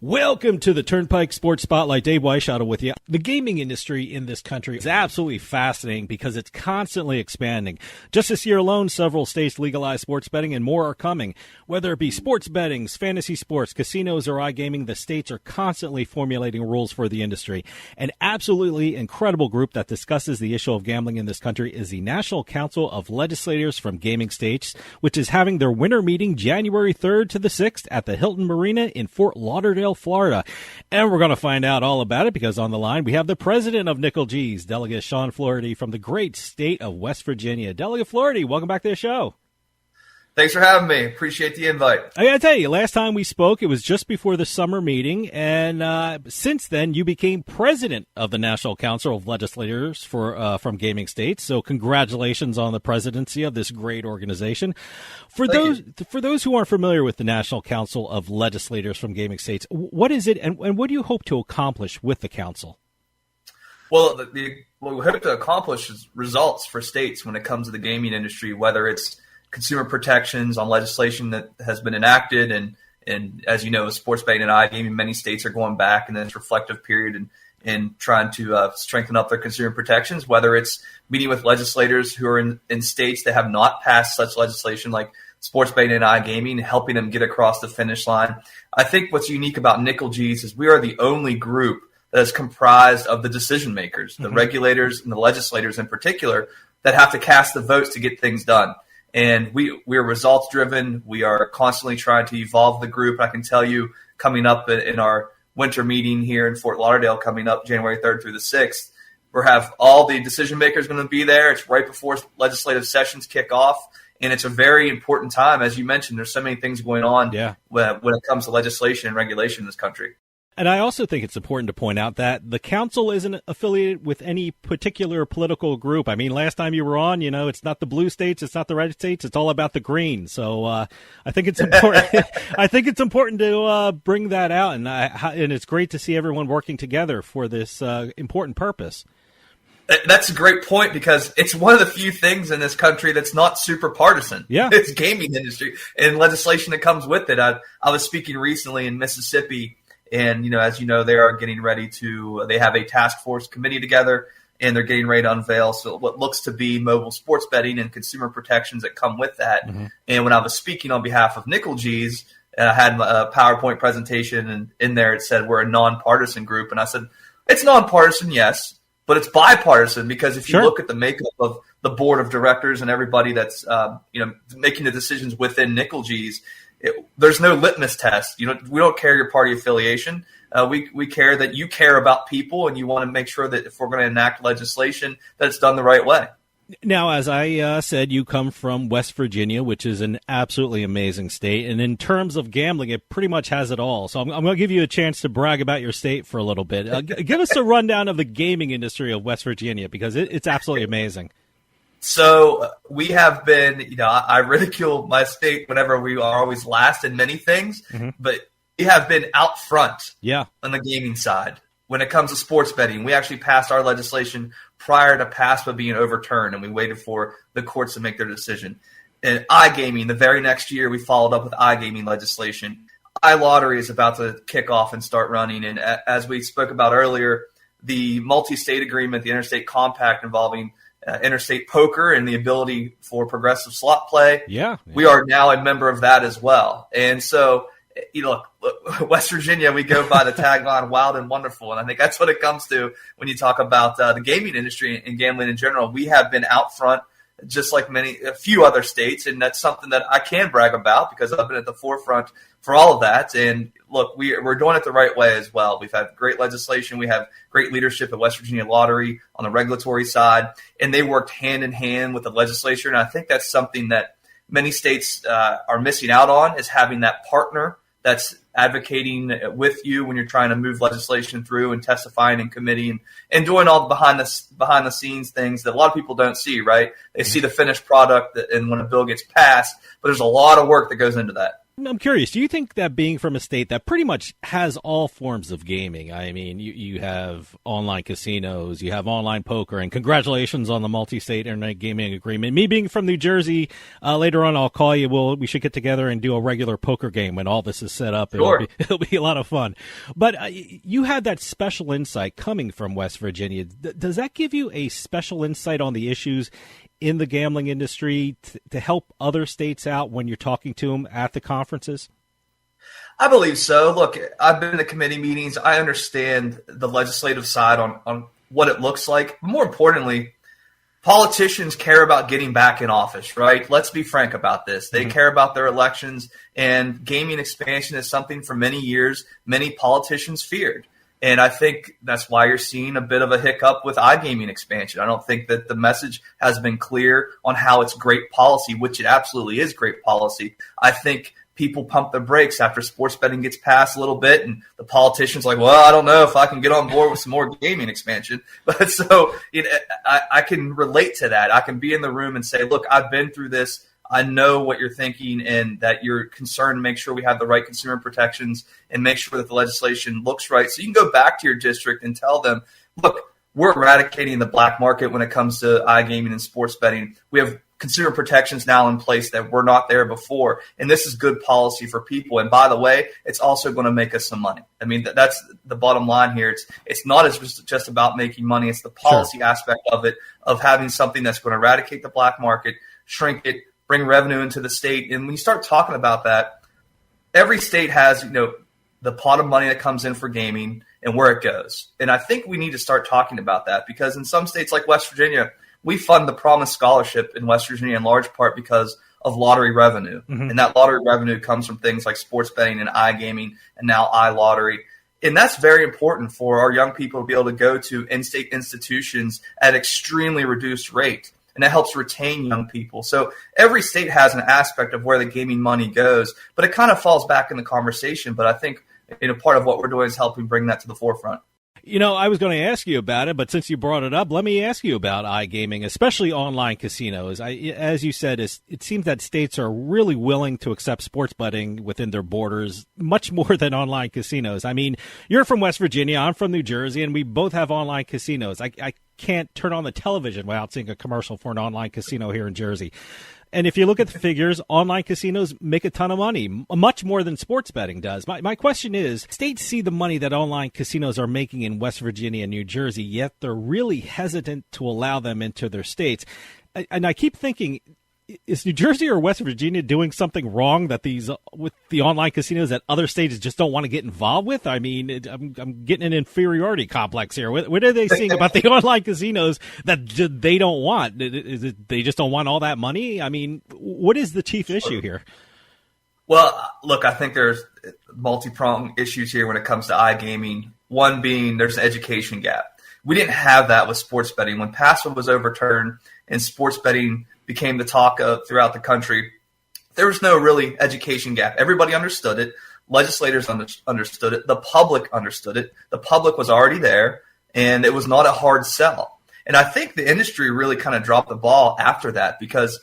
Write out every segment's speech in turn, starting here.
Welcome to the Turnpike Sports Spotlight. Dave Weishaughter with you. The gaming industry in this country is absolutely fascinating because it's constantly expanding. Just this year alone, several states legalized sports betting and more are coming. Whether it be sports bettings, fantasy sports, casinos, or iGaming, the states are constantly formulating rules for the industry. An absolutely incredible group that discusses the issue of gambling in this country is the National Council of Legislators from Gaming States, which is having their winter meeting January 3rd to the 6th at the Hilton Marina in Fort Lauderdale, Florida. And we're going to find out all about it because on the line we have the president of NCLGS, Delegate Shawn Fluharty from the great state of West Virginia. Delegate Fluharty, welcome back to the show. Thanks for having me. Appreciate the invite. I got to tell you, last time we spoke, it was just before the summer meeting, and since then you became president of the National Council of Legislators from Gaming States. So congratulations on the presidency of this great organization. For those who aren't familiar with the National Council of Legislators from Gaming States, what is it, and what do you hope to accomplish with the council? Well, what we hope to accomplish is results for states when it comes to the gaming industry, whether it's consumer protections on legislation that has been enacted. And as you know, sports betting and iGaming, many states are going back in this reflective period and trying to strengthen up their consumer protections, whether it's meeting with legislators who are in states that have not passed such legislation like sports betting and iGaming, helping them get across the finish line. I think what's unique about NCLGS is we are the only group that is comprised of the decision makers, the regulators and the legislators in particular, that have to cast the votes to get things done. And we're results driven. We are constantly trying to evolve the group. I can tell you, coming up in our winter meeting here in Fort Lauderdale, coming up January 3rd through the 6th, we have all the decision makers going to be there. It's right before legislative sessions kick off. And it's a very important time. As you mentioned, there's so many things going on when it comes to legislation and regulation in this country. And I also think it's important to point out that the council isn't affiliated with any particular political group. I mean, last time you were on, it's not the blue states, it's not the red states, it's all about the green. So I think it's important. I think it's important to bring that out, and it's great to see everyone working together for this important purpose. That's a great point because it's one of the few things in this country that's not super partisan. Yeah, it's gaming industry and legislation that comes with it. I was speaking recently in Mississippi. And, as you know, they are getting ready they have a task force committee together, and they're getting ready to unveil what looks to be mobile sports betting and consumer protections that come with that. Mm-hmm. And when I was speaking on behalf of NCLGS, I had a PowerPoint presentation, and in there it said we're a nonpartisan group. And I said, it's nonpartisan, yes, but it's bipartisan because if you look at the makeup of the board of directors and everybody that's, making the decisions within NCLGS, there's no litmus test. We don't care your party affiliation. We care that you care about people, and you want to make sure that if we're going to enact legislation, that it's done the right way. Now, as I said, you come from West Virginia, which is an absolutely amazing state. And in terms of gambling, it pretty much has it all. So I'm going to give you a chance to brag about your state for a little bit. Give us a rundown of the gaming industry of West Virginia, because it's absolutely amazing. So we have been, I ridicule my state whenever we are always last in many things, but we have been out front on the gaming side. When it comes to sports betting, we actually passed our legislation prior to PASPA being overturned, and we waited for the courts to make their decision. And iGaming, the very next year, we followed up with iGaming legislation. iLottery is about to kick off and start running. And as we spoke about earlier, the multi-state agreement, the interstate compact involving interstate poker and the ability for progressive slot play. We are now a member of that as well. And so, look, West Virginia, we go by the tagline wild and wonderful. And I think that's what it comes to when you talk about the gaming industry and gambling in general. We have been out front just like a few other states. And that's something that I can brag about because I've been at the forefront for all of that. And look, we're doing it the right way as well. We've had great legislation. We have great leadership at West Virginia Lottery on the regulatory side, and they worked hand in hand with the legislature. And I think that's something that many states are missing out on, is having that partner that's advocating with you when you're trying to move legislation through and testifying in committee and doing all the behind the scenes things that a lot of people don't see, right? They see the finished product and when a bill gets passed, but there's a lot of work that goes into that. I'm curious, do you think that being from a state that pretty much has all forms of gaming, I mean, you have online casinos, you have online poker, and congratulations on the multi-state internet gaming agreement. Me being from New Jersey, later on I'll call you. We should get together and do a regular poker game when all this is set up. Sure. It'll be a lot of fun. But you had that special insight coming from West Virginia. Does that give you a special insight on the issues in the gambling industry to help other states out when you're talking to them at the conferences? I believe so. Look, I've been in the committee meetings. I understand the legislative side on what it looks like. But more importantly, politicians care about getting back in office, right? Let's be frank about this. They care about their elections, and gaming expansion is something for many years many politicians feared. And I think that's why you're seeing a bit of a hiccup with iGaming expansion. I don't think that the message has been clear on how it's great policy, which it absolutely is great policy. I think people pump the brakes after sports betting gets passed a little bit, and the politicians like, well, I don't know if I can get on board with some more gaming expansion. But so I can relate to that. I can be in the room and say, look, I've been through this. I know what you're thinking and that you're concerned to make sure we have the right consumer protections and make sure that the legislation looks right. So you can go back to your district and tell them, look, we're eradicating the black market when it comes to iGaming and sports betting. We have consumer protections now in place that were not there before. And this is good policy for people. And by the way, it's also going to make us some money. I mean, that's the bottom line here. It's not just about making money. It's the policy aspect of it, of having something that's going to eradicate the black market, shrink it, bring revenue into the state. And when you start talking about that, every state has, the pot of money that comes in for gaming and where it goes. And I think we need to start talking about that, because in some states like West Virginia, we fund the Promise Scholarship in West Virginia in large part because of lottery revenue. Mm-hmm. And that lottery revenue comes from things like sports betting and iGaming and now iLottery. And that's very important for our young people to be able to go to in-state institutions at extremely reduced rate. And that helps retain young people. So every state has an aspect of where the gaming money goes, but it kind of falls back in the conversation. But I think part of what we're doing is helping bring that to the forefront. I was going to ask you about it, but since you brought it up, let me ask you about iGaming, especially online casinos. As you said, it seems that states are really willing to accept sports betting within their borders, much more than online casinos. I mean, you're from West Virginia, I'm from New Jersey, and we both have online casinos. I can't turn on the television without seeing a commercial for an online casino here in Jersey. And if you look at the figures, online casinos make a ton of money, much more than sports betting does. My question is, states see the money that online casinos are making in West Virginia and New Jersey, yet they're really hesitant to allow them into their states. And I keep thinking, is New Jersey or West Virginia doing something wrong that with the online casinos that other states just don't want to get involved with? I mean, I'm getting an inferiority complex here. What are they seeing about the online casinos that they don't want? Is it they just don't want all that money? I mean, what is the chief issue here? Well, look, I think there's multi-pronged issues here when it comes to iGaming. One being there's an education gap. We didn't have that with sports betting. When PASPA was overturned and sports betting became the talk of throughout the country, there was no really education gap. Everybody understood it. Legislators understood it. The public understood it. The public was already there, and it was not a hard sell. And I think the industry really kind of dropped the ball after that, because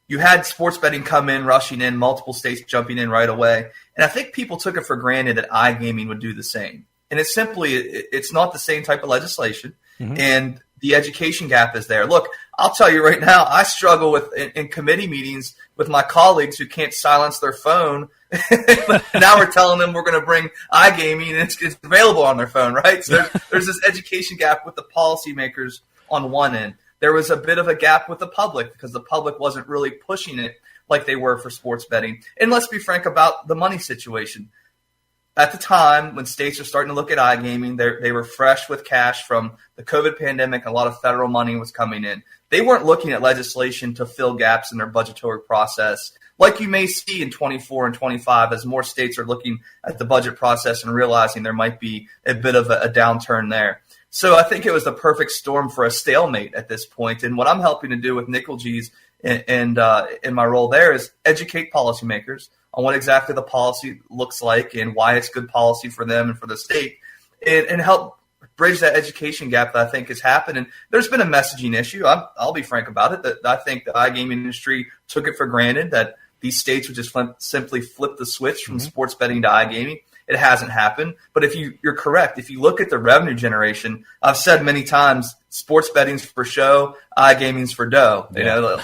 you had sports betting come in, rushing in, multiple states jumping in right away. And I think people took it for granted that iGaming would do the same. And it's not the same type of legislation. Mm-hmm. And the education gap is there. Look, I'll tell you right now, I struggle in committee meetings with my colleagues who can't silence their phone. Now we're telling them we're going to bring iGaming, and it's available on their phone, right? So there's this education gap with the policymakers on one end. There was a bit of a gap with the public because the public wasn't really pushing it like they were for sports betting. And let's be frank about the money situation. At the time, when states are starting to look at iGaming, they were fresh with cash from the COVID pandemic. A lot of federal money was coming in. They weren't looking at legislation to fill gaps in their budgetary process, like you may see in 24 and 25 as more states are looking at the budget process and realizing there might be a bit of a downturn there. So I think it was the perfect storm for a stalemate at this point. And what I'm helping to do with Nickel G's and in my role there is educate policymakers on what exactly the policy looks like and why it's good policy for them and for the state, and help bridge that education gap that I think has happened. And there's been a messaging issue. I'll be frank about it, that I think the iGaming industry took it for granted that these states would just simply flip the switch from sports betting to iGaming. It hasn't happened. But if you're correct, if you look at the revenue generation, I've said many times, sports betting's for show, iGaming's for dough,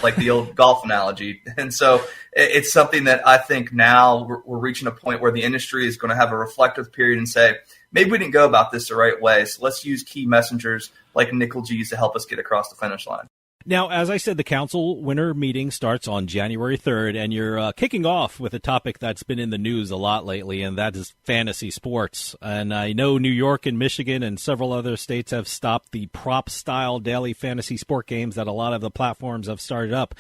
like the old golf analogy. And so it's something that I think now we're reaching a point where the industry is going to have a reflective period and say, maybe we didn't go about this the right way. So let's use key messengers like NCLGS to help us get across the finish line. Now, as I said, the council winter meeting starts on January 3rd, and you're kicking off with a topic that's been in the news a lot lately, and that is fantasy sports. And I know New York and Michigan and several other states have stopped the prop-style daily fantasy sport games that a lot of the platforms have started up.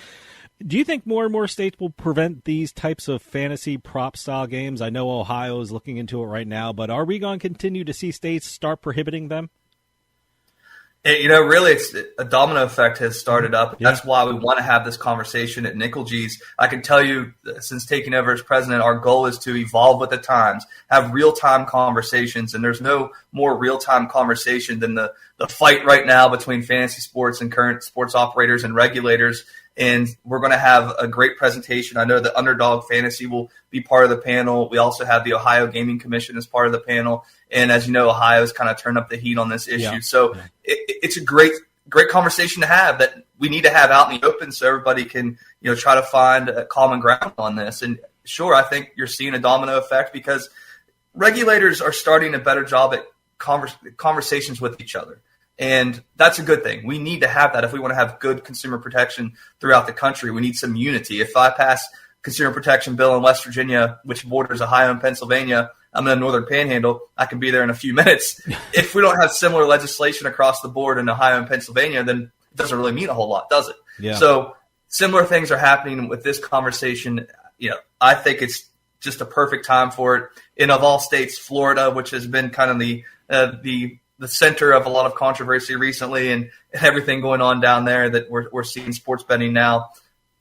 Do you think more and more states will prevent these types of fantasy prop-style games? I know Ohio is looking into it right now, but are we going to continue to see states start prohibiting them? Really, it's a domino effect has started up. Yeah. That's why we want to have this conversation at NCLGS. I can tell you, since taking over as president, our goal is to evolve with the times, have real-time conversations, and there's no more real-time conversation than the fight right now between fantasy sports and current sports operators and regulators. And we're going to have a great presentation. I know the Underdog Fantasy will be part of the panel. We also have the Ohio Gaming Commission as part of the panel. And as you know, Ohio's kind of turned up the heat on this issue. Yeah. So it's a great conversation to have that we need to have out in the open so everybody can, try to find a common ground on this. And sure, I think you're seeing a domino effect because regulators are starting a better job at conversations with each other. And that's a good thing. We need to have that if we want to have good consumer protection throughout the country. We need some unity. If I pass consumer protection bill in West Virginia, which borders Ohio and Pennsylvania, I'm in the Northern Panhandle, I can be there in a few minutes. If we don't have similar legislation across the board in Ohio and Pennsylvania, then it doesn't really mean a whole lot, does it? Yeah. So similar things are happening with this conversation. I think it's just a perfect time for it. And of all states, Florida, which has been kind of the center of a lot of controversy recently and everything going on down there, that we're seeing sports betting now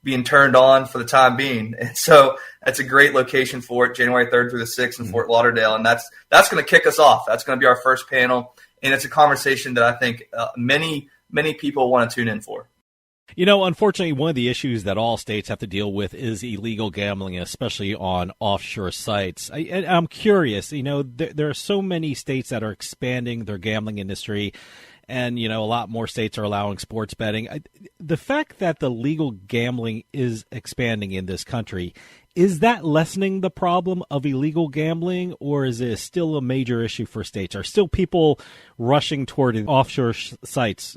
being turned on for the time being. And so that's a great location for it, January 3rd through the 6th in Fort Lauderdale. And that's going to kick us off. That's going to be our first panel. And it's a conversation that I think many, many people want to tune in for. Unfortunately, one of the issues that all states have to deal with is illegal gambling, especially on offshore sites. I'm curious, there are so many states that are expanding their gambling industry, and, a lot more states are allowing sports betting. The fact that the legal gambling is expanding in this country, is that lessening the problem of illegal gambling, or is it still a major issue for states? Are still people rushing toward offshore sites,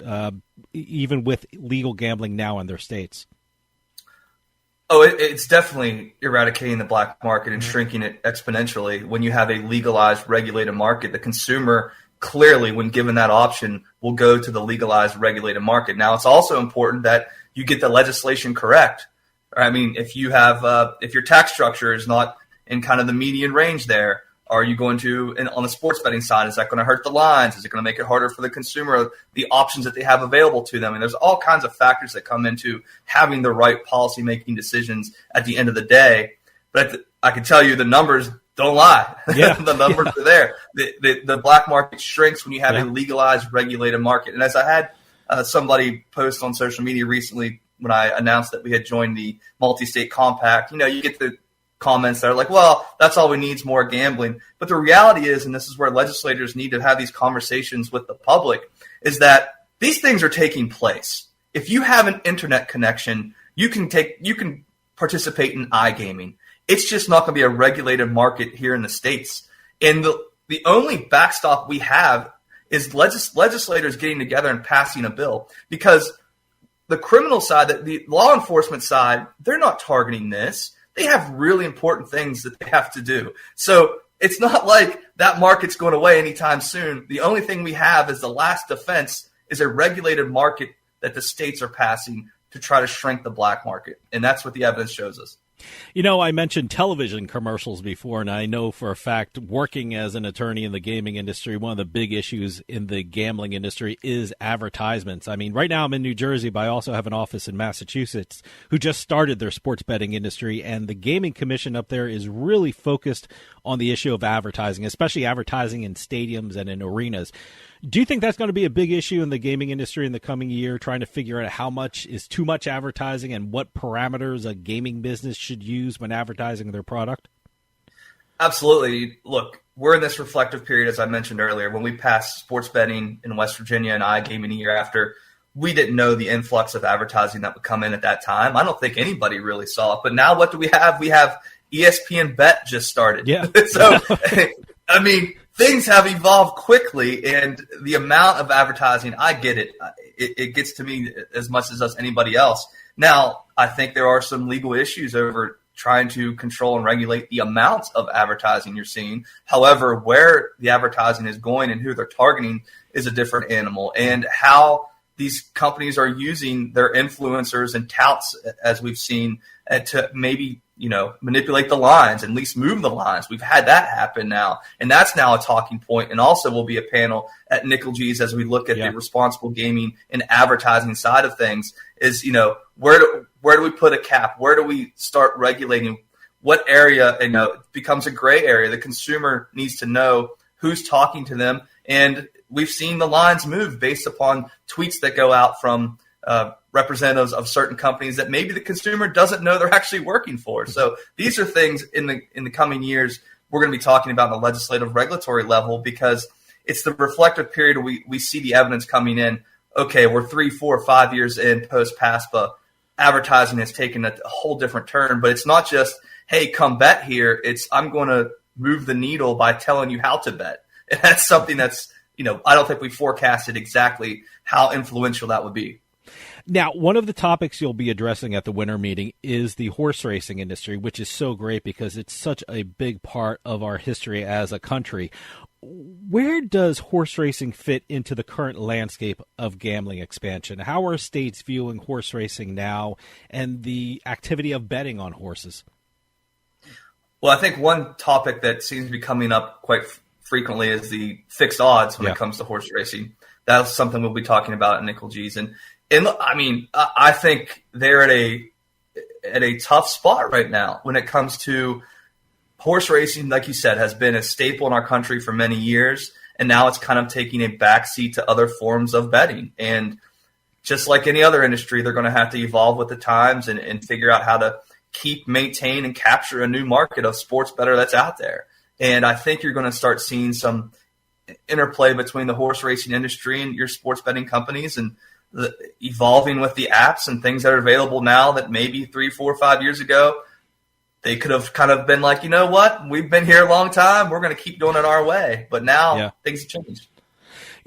even with legal gambling now in their states? Oh, it's definitely eradicating the black market and shrinking it exponentially. When you have a legalized, regulated market, the consumer clearly, when given that option, will go to the legalized, regulated market. Now, it's also important that you get the legislation correct. I mean, if you have, if your tax structure is not in kind of the median range there, are you going to, on the sports betting side, is that going to hurt the lines? Is it going to make it harder for the consumer, the options that they have available to them? And there's all kinds of factors that come into having the right policy-making decisions at the end of the day. But I can tell you the numbers don't lie. Yeah. The numbers are there. The black market shrinks when you have a legalized, regulated market. And as I had somebody post on social media recently, when I announced that we had joined the multi-state compact, you get the comments that are like, well, that's all we need is more gambling. But the reality is, and this is where legislators need to have these conversations with the public, is that these things are taking place. If you have an internet connection, you can participate in iGaming. It's just not going to be a regulated market here in the States. And the only backstop we have is legislators getting together and passing a bill, because the criminal side, the law enforcement side, they're not targeting this. They have really important things that they have to do. So it's not like that market's going away anytime soon. The only thing we have as the last defense is a regulated market that the states are passing to try to shrink the black market. And that's what the evidence shows us. I mentioned television commercials before, and I know for a fact, working as an attorney in the gaming industry, one of the big issues in the gambling industry is advertisements. I mean, right now I'm in New Jersey, but I also have an office in Massachusetts who just started their sports betting industry, and the gaming commission up there is really focused on the issue of advertising, especially advertising in stadiums and in arenas. Do you think that's going to be a big issue in the gaming industry in the coming year, trying to figure out how much is too much advertising and what parameters a gaming business should use when advertising their product? Absolutely. Look, we're in this reflective period, as I mentioned earlier. When we passed sports betting in West Virginia and iGaming a year after, we didn't know the influx of advertising that would come in at that time. I don't think anybody really saw it. But now what do we have? We have ESPN Bet just started. Yeah. So, I mean, things have evolved quickly, and the amount of advertising, I get it. It gets to me as much as does anybody else. Now, I think there are some legal issues over trying to control and regulate the amounts of advertising you're seeing. However, where the advertising is going and who they're targeting is a different animal. And how these companies are using their influencers and touts, as we've seen, to maybe, manipulate the lines, and at least move the lines. We've had that happen now, and that's now a talking point, and also will be a panel at NCLGS as we look at the responsible gaming and advertising side of things is, where do we put a cap? Where do we start regulating? What area, becomes a gray area? The consumer needs to know who's talking to them, and we've seen the lines move based upon tweets that go out from representatives of certain companies that maybe the consumer doesn't know they're actually working for. So these are things in the coming years we're going to be talking about on the legislative regulatory level, because it's the reflective period we see the evidence coming in. Okay, we're 3, 4, 5 years in post-PASPA. Advertising has taken a whole different turn, but it's not just, hey, come bet here. It's, I'm going to move the needle by telling you how to bet. And that's something that's, I don't think we forecasted exactly how influential that would be. Now, one of the topics you'll be addressing at the winter meeting is the horse racing industry, which is so great because it's such a big part of our history as a country. Where does horse racing fit into the current landscape of gambling expansion? How are states viewing horse racing now and the activity of betting on horses? Well, I think one topic that seems to be coming up quite frequently is the fixed odds when it comes to horse racing. That's something we'll be talking about at NCLGS. And I mean, I think they're at a tough spot right now when it comes to horse racing. Like you said, has been a staple in our country for many years, and now it's kind of taking a backseat to other forms of betting. And just like any other industry, they're going to have to evolve with the times and figure out how to maintain, and capture a new market of sports bettor that's out there. And I think you're going to start seeing some interplay between the horse racing industry and your sports betting companies, and evolving with the apps and things that are available now that maybe 3, 4, 5 years ago, they could have kind of been like, you know what, we've been here a long time, we're going to keep doing it our way. But now things have changed.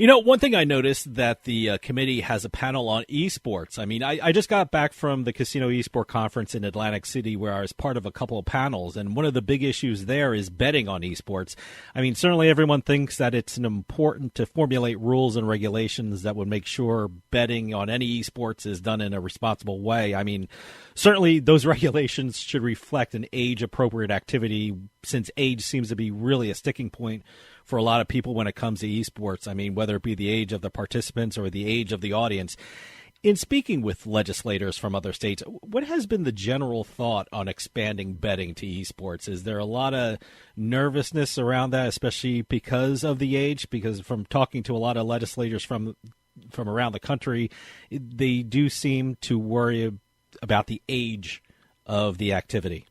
One thing I noticed that the committee has a panel on esports. I mean, I just got back from the Casino Esport Conference in Atlantic City where I was part of a couple of panels, and one of the big issues there is betting on esports. I mean, certainly everyone thinks that it's important to formulate rules and regulations that would make sure betting on any esports is done in a responsible way. I mean, certainly those regulations should reflect an age-appropriate activity, since age seems to be really a sticking point for a lot of people when it comes to esports. I mean, whether it be the age of the participants or the age of the audience. In speaking with legislators from other states, what has been the general thought on expanding betting to esports? Is there a lot of nervousness around that, especially because of the age? Because from talking to a lot of legislators from around the country, they do seem to worry about the age of the activity.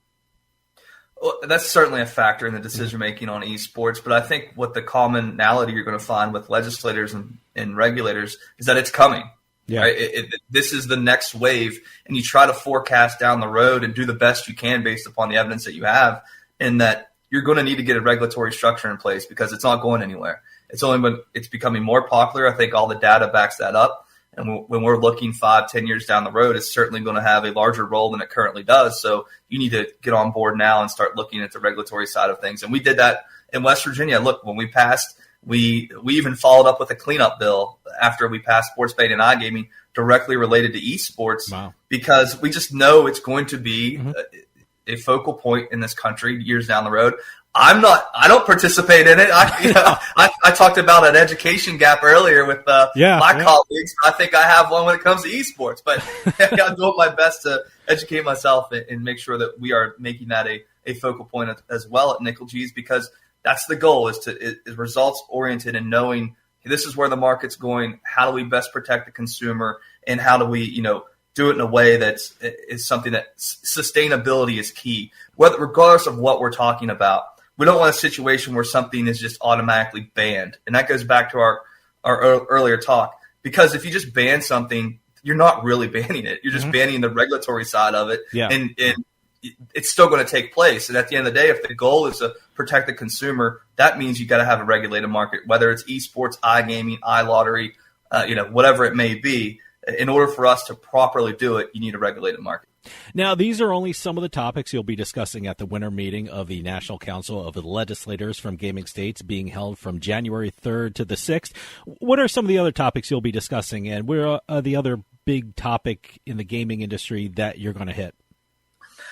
Well, that's certainly a factor in the decision-making on esports, but I think what the commonality you're going to find with legislators and regulators is that it's coming. Yeah. Right? This is the next wave, and you try to forecast down the road and do the best you can based upon the evidence that you have, and that you're going to need to get a regulatory structure in place because it's not going anywhere. It's becoming more popular. I think all the data backs that up. And when we're looking 5, 10 years down the road, it's certainly going to have a larger role than it currently does. So you need to get on board now and start looking at the regulatory side of things. And we did that in West Virginia. Look, when we passed, we even followed up with a cleanup bill after we passed sports betting and iGaming directly related to esports. Wow. Because we just know it's going to be a focal point in this country years down the road. I don't participate in it. I talked about an education gap earlier with my colleagues. I think I have one when it comes to esports, but I'm doing my best to educate myself and make sure that we are making that a focal point as well at NCLGS, because that's the goal, is results oriented and knowing this is where the market's going. How do we best protect the consumer? And how do we, do it in a way is something that sustainability is key, regardless of what we're talking about. We don't want a situation where something is just automatically banned. And that goes back to our earlier talk, because if you just ban something, you're not really banning it. You're just banning the regulatory side of it. Yeah. And it's still going to take place. And at the end of the day, if the goal is to protect the consumer, that means you got to have a regulated market, whether it's esports, iGaming, iLottery, whatever it may be. In order for us to properly do it, you need a regulated market. Now, these are only some of the topics you'll be discussing at the winter meeting of the National Council of the Legislators from Gaming States, being held from January 3rd to the 6th. What are some of the other topics you'll be discussing, and where are the other big topic in the gaming industry that you're going to hit?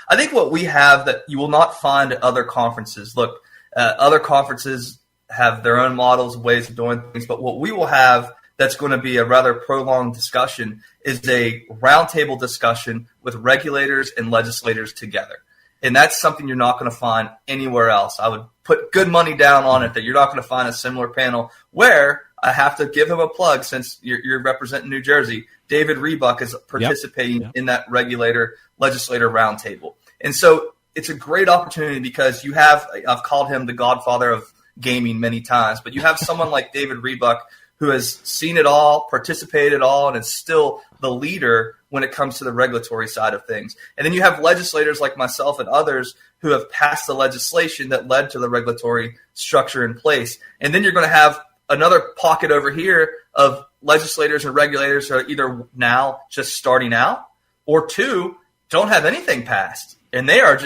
I think what we have that you will not find at other conferences. Look, other conferences have their own models, ways of doing things, but what we will have that's going to be a rather prolonged discussion is a roundtable discussion with regulators and legislators together. And that's something you're not going to find anywhere else. I would put good money down on it that you're not going to find a similar panel where I have to give him a plug since you're representing New Jersey. David Rebuck is participating in that legislator roundtable. And so it's a great opportunity because I've called him the godfather of gaming many times, but you have someone like David Rebuck who has seen it all, participated it all, and is still the leader when it comes to the regulatory side of things. And then you have legislators like myself and others who have passed the legislation that led to the regulatory structure in place. And then you're going to have another pocket over here of legislators and regulators who are either now just starting out or two, don't have anything passed. And they have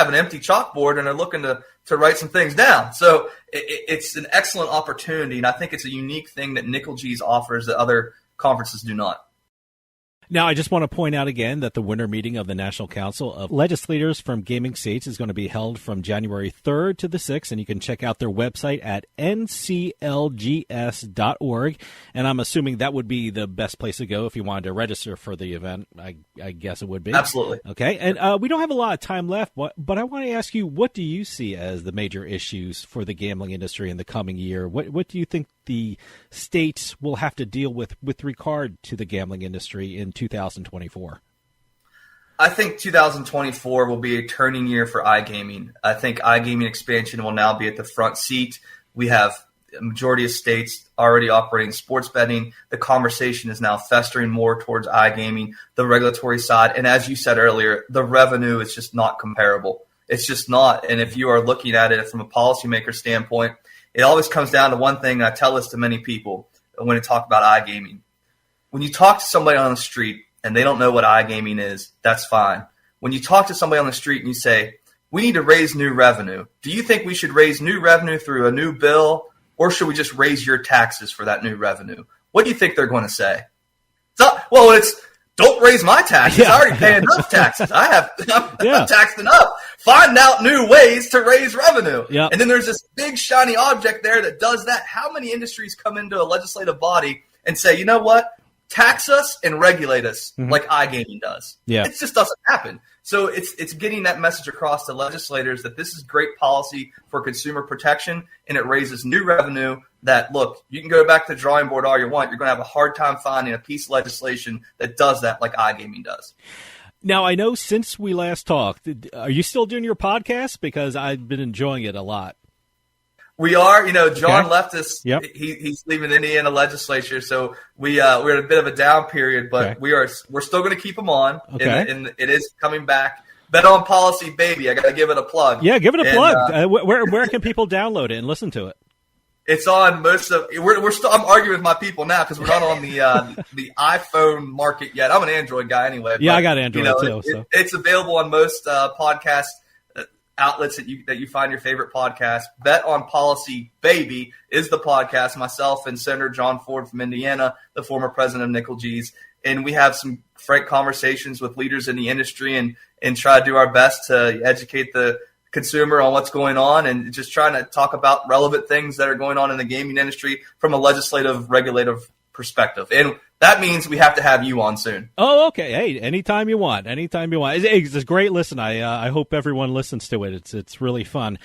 an empty chalkboard and they're looking to write some things down. So it's an excellent opportunity, and I think it's a unique thing that NCLGS offers that other conferences do not. Now, I just want to point out again that the winter meeting of the National Council of Legislators from Gaming States is going to be held from January 3rd to the 6th, and you can check out their website at nclgs.org. And I'm assuming that would be the best place to go if you wanted to register for the event. I guess it would be. Absolutely. Okay, and we don't have a lot of time left, but I want to ask you, what do you see as the major issues for the gambling industry in the coming year? What do you think the states will have to deal with regard to the gambling industry in 2024? I think 2024 will be a turning year for iGaming. I think iGaming expansion will now be at the front seat. We have a majority of states already operating sports betting. The conversation is now festering more towards iGaming, the regulatory side. And as you said earlier, the revenue is just not comparable. It's just not. And if you are looking at it from a policymaker standpoint, it always comes down to one thing, and I tell this to many people when I talk about iGaming. When you talk to somebody on the street and they don't know what iGaming is, that's fine. When you talk to somebody on the street and you say, we need to raise new revenue, do you think we should raise new revenue through a new bill, or should we just raise your taxes for that new revenue? What do you think they're going to say? It's don't raise my taxes. I already pay enough taxes. I'm taxed enough. Find out new ways to raise revenue. Yep. And then there's this big shiny object there that does that. How many industries come into a legislative body and say, you know what? Tax us and regulate us like iGaming does. Yeah. It just doesn't happen. So it's getting that message across to legislators that this is great policy for consumer protection, and it raises new revenue that, look, you can go back to the drawing board all you want. You're going to have a hard time finding a piece of legislation that does that like iGaming does. Now, I know since we last talked, are you still doing your podcast? Because I've been enjoying it a lot. We are. John left us. Yep. He's leaving the Indiana legislature, so we're in a bit of a down period. But we're still going to keep him on. Okay. And it is coming back. Bet on Policy, baby. I got to give it a plug. Yeah, give it a plug. Where can people download it and listen to it? It's on most of. We're still. I'm arguing with my people now because we're not on the iPhone market yet. I'm an Android guy anyway. Yeah, I got Android too. So it's available on most podcast outlets that you find your favorite podcast. Bet on Policy, baby, is the podcast. Myself and Senator John Ford from Indiana, the former president of NCLGS, and we have some frank conversations with leaders in the industry and try to do our best to educate the consumer on what's going on and just trying to talk about relevant things that are going on in the gaming industry from a legislative, regulative perspective. And that means we have to have you on soon. Oh, okay. Hey, anytime you want. It's a great listen. I hope everyone listens to it. It's really fun.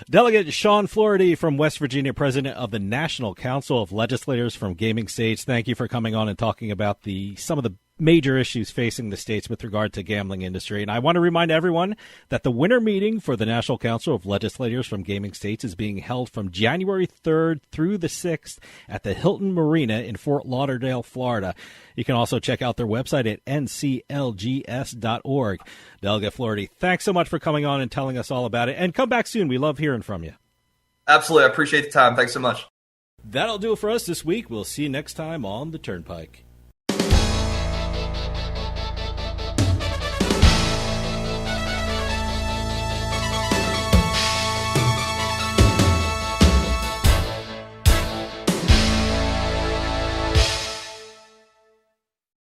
Delegate Shawn Fluharty from West Virginia, president of the National Council of Legislators from Gaming States. Thank you for coming on and talking about some of the major issues facing the states with regard to gambling industry. And I want to remind everyone that the winter meeting for the National Council of Legislators from Gaming States is being held from January 3rd through the 6th at the Hilton Marina in Fort Lauderdale, Florida. You can also check out their website at nclgs.org. Delegate Fluharty, thanks so much for coming on and telling us all about it. And come back soon. We love hearing from you. Absolutely. I appreciate the time. Thanks so much. That'll do it for us this week. We'll see you next time on the Turnpike.